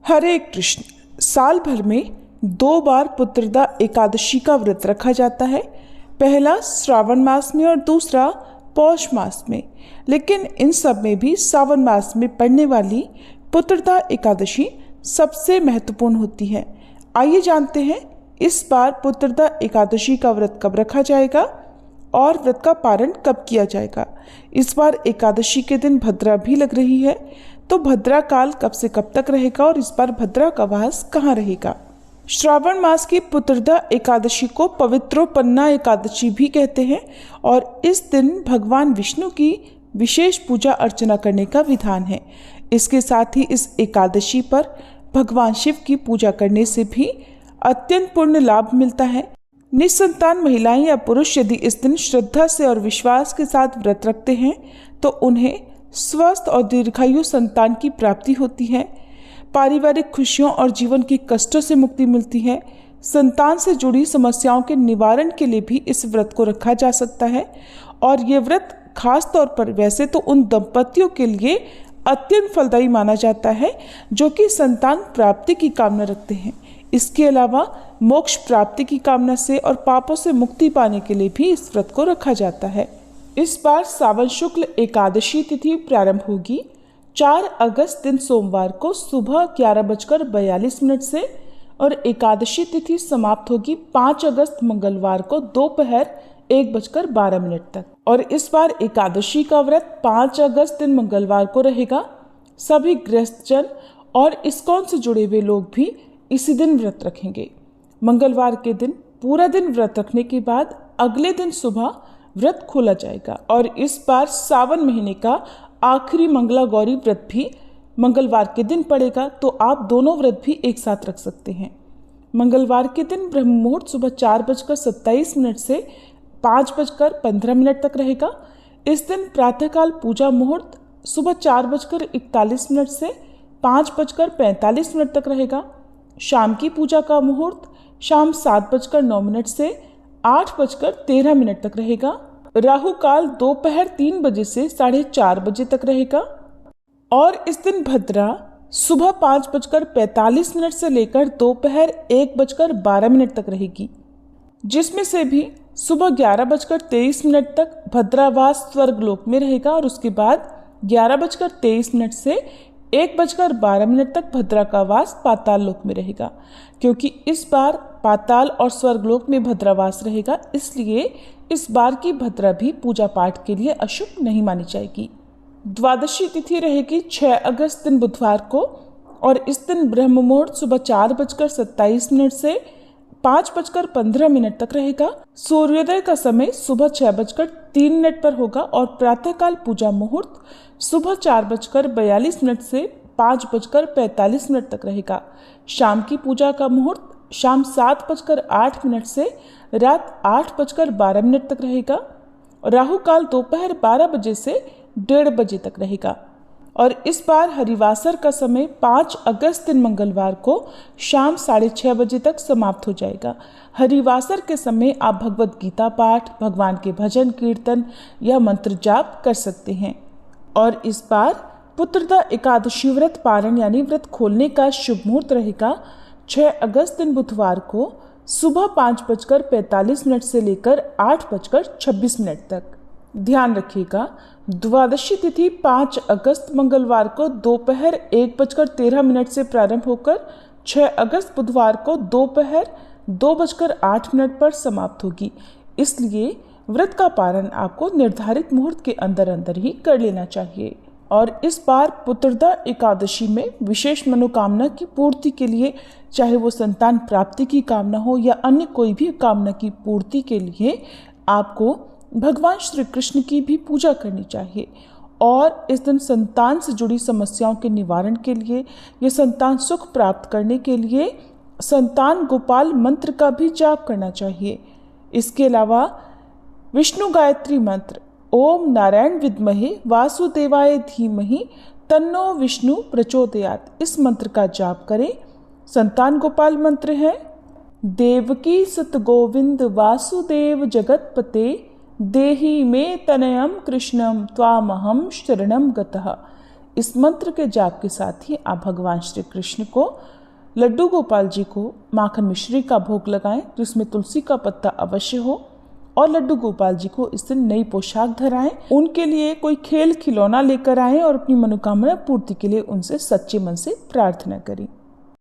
हरे कृष्ण। साल भर में 2 बार पुत्रदा एकादशी का व्रत रखा जाता है। पहला श्रावण मास में और दूसरा पौष मास में। लेकिन इन सब में भी सावन मास में पड़ने वाली पुत्रदा एकादशी सबसे महत्वपूर्ण होती है। आइए जानते हैं इस बार पुत्रदा एकादशी का व्रत कब रखा जाएगा और व्रत का पारण कब किया जाएगा। इस बार एकादशी के दिन भद्रा भी लग रही है, तो भद्रा काल कब से कब तक रहेगा और इस बार भद्रा का वास कहाँ रहेगा। श्रावण मास की पुत्रदा एकादशी को पवित्रोपन्ना एकादशी भी कहते हैं और इस दिन भगवान विष्णु की विशेष पूजा अर्चना करने का विधान है। इसके साथ ही इस एकादशी पर भगवान शिव की पूजा करने से भी अत्यंत पुण्य लाभ मिलता है। निसंतान महिलाएं या पुरुष यदि इस दिन श्रद्धा से और विश्वास के साथ व्रत रखते हैं तो उन्हें स्वस्थ और दीर्घायु संतान की प्राप्ति होती है। पारिवारिक खुशियों और जीवन के कष्टों से मुक्ति मिलती है। संतान से जुड़ी समस्याओं के निवारण के लिए भी इस व्रत को रखा जा सकता है और ये व्रत खास तौर पर वैसे तो उन दंपतियों के लिए अत्यंत फलदायी माना जाता है जो कि संतान प्राप्ति की कामना रखते हैं। इसके अलावा मोक्ष प्राप्ति की कामना से और पापों से मुक्ति पाने के लिए भी इस व्रत को रखा जाता है। इस बार सावन शुक्ल एकादशी तिथि प्रारंभ होगी 4 अगस्त दिन सोमवार को सुबह 11:42 से और एकादशी तिथि समाप्त होगी 5 अगस्त मंगलवार को दोपहर 1:12 तक। और इस बार एकादशी का व्रत 5 अगस्त दिन मंगलवार को रहेगा। सभी गृहस्थजन और इस्कॉन से जुड़े हुए लोग भी इसी दिन व्रत रखेंगे। मंगलवार के दिन पूरा दिन व्रत रखने के बाद अगले दिन सुबह व्रत खोला जाएगा और इस बार सावन महीने का आखिरी मंगला गौरी व्रत भी मंगलवार के दिन पड़ेगा, तो आप दोनों व्रत भी एक साथ रख सकते हैं। मंगलवार के दिन ब्रह्म मुहूर्त सुबह 4:27 से 5:15 तक रहेगा। इस दिन प्रातःकाल पूजा मुहूर्त सुबह 4:41 से 5:45 तक रहेगा। शाम की पूजा का मुहूर्त शाम 7:09 से 8:13 तक रहेगा। राहु काल दोपहर 3 बजे से 4:30 बजे तक रहेगा और इस दिन भद्रा सुबह 5:45 से लेकर दोपहर 1:12 तक रहेगी, जिसमें से भी सुबह 11:23 तक भद्रावास स्वर्गलोक में रहेगा और उसके बाद 11:23 से 1:12 तक भद्रा का वास पाताल लोक में रहेगा। क्योंकि इस बार पाताल और स्वर्गलोक में भद्रावास रहेगा, इसलिए इस बार की भद्रा भी पूजा पाठ के लिए अशुभ नहीं मानी जाएगी। द्वादशी तिथि रहेगी 6 अगस्त दिन बुधवार को और इस दिन ब्रह्म मुहूर्त सुबह 4:27 से 5:15 तक रहेगा। सूर्योदय का समय सुबह 6:03 पर होगा और प्रातःकाल पूजा मुहूर्त सुबह 4:42 से 5:45 तक रहेगा। शाम की पूजा का मुहूर्त शाम 7:08 से रात 8:12 तक रहेगा। राहु काल दोपहर 12 बजे से 1:30 बजे तक रहेगा और इस बार हरिवासर का समय 5 अगस्त दिन मंगलवार को शाम 6:30 बजे तक समाप्त हो जाएगा। हरिवासर के समय आप भगवत गीता पाठ, भगवान के भजन कीर्तन या मंत्र जाप कर सकते हैं। और इस बार पुत्रदा एकादशी व्रत पारण यानी व्रत खोलने का शुभ मुहूर्त रहेगा 6 अगस्त दिन बुधवार को सुबह 5:45 से लेकर 8:26 तक। ध्यान रखिएगा, द्वादशी तिथि 5 अगस्त मंगलवार को दोपहर 1:13 से प्रारंभ होकर 6 अगस्त बुधवार को दोपहर 2:08 पर समाप्त होगी। इसलिए व्रत का पारण आपको निर्धारित मुहूर्त के अंदर अंदर ही कर लेना चाहिए। और इस बार पुत्रदा एकादशी में विशेष मनोकामना की पूर्ति के लिए, चाहे वो संतान प्राप्ति की कामना हो या अन्य कोई भी कामना की पूर्ति के लिए, आपको भगवान श्री कृष्ण की भी पूजा करनी चाहिए। और इस दिन संतान से जुड़ी समस्याओं के निवारण के लिए या संतान सुख प्राप्त करने के लिए संतान गोपाल मंत्र का भी जाप करना चाहिए। इसके अलावा विष्णु गायत्री मंत्र ओम नारायण विद्महे वासुदेवाय धीमहि तन्नो विष्णु प्रचोदयात, इस मंत्र का जाप करें। संतान गोपाल मंत्र है देवकी सत गोविंद वासुदेव जगतपते देहि मे तनयम कृष्णम त्वामहम शरणम गतः। इस मंत्र के जाप के साथ ही आप भगवान श्री कृष्ण को, लड्डू गोपाल जी को माखन मिश्री का भोग लगाएं जिसमें तुलसी का पत्ता अवश्य हो, और लड्डू गोपाल जी को इस दिन नई पोशाक धराएं। उनके लिए कोई खेल खिलौना लेकर आएं और अपनी मनोकामना पूर्ति के लिए उनसे सच्चे मन से प्रार्थना करें।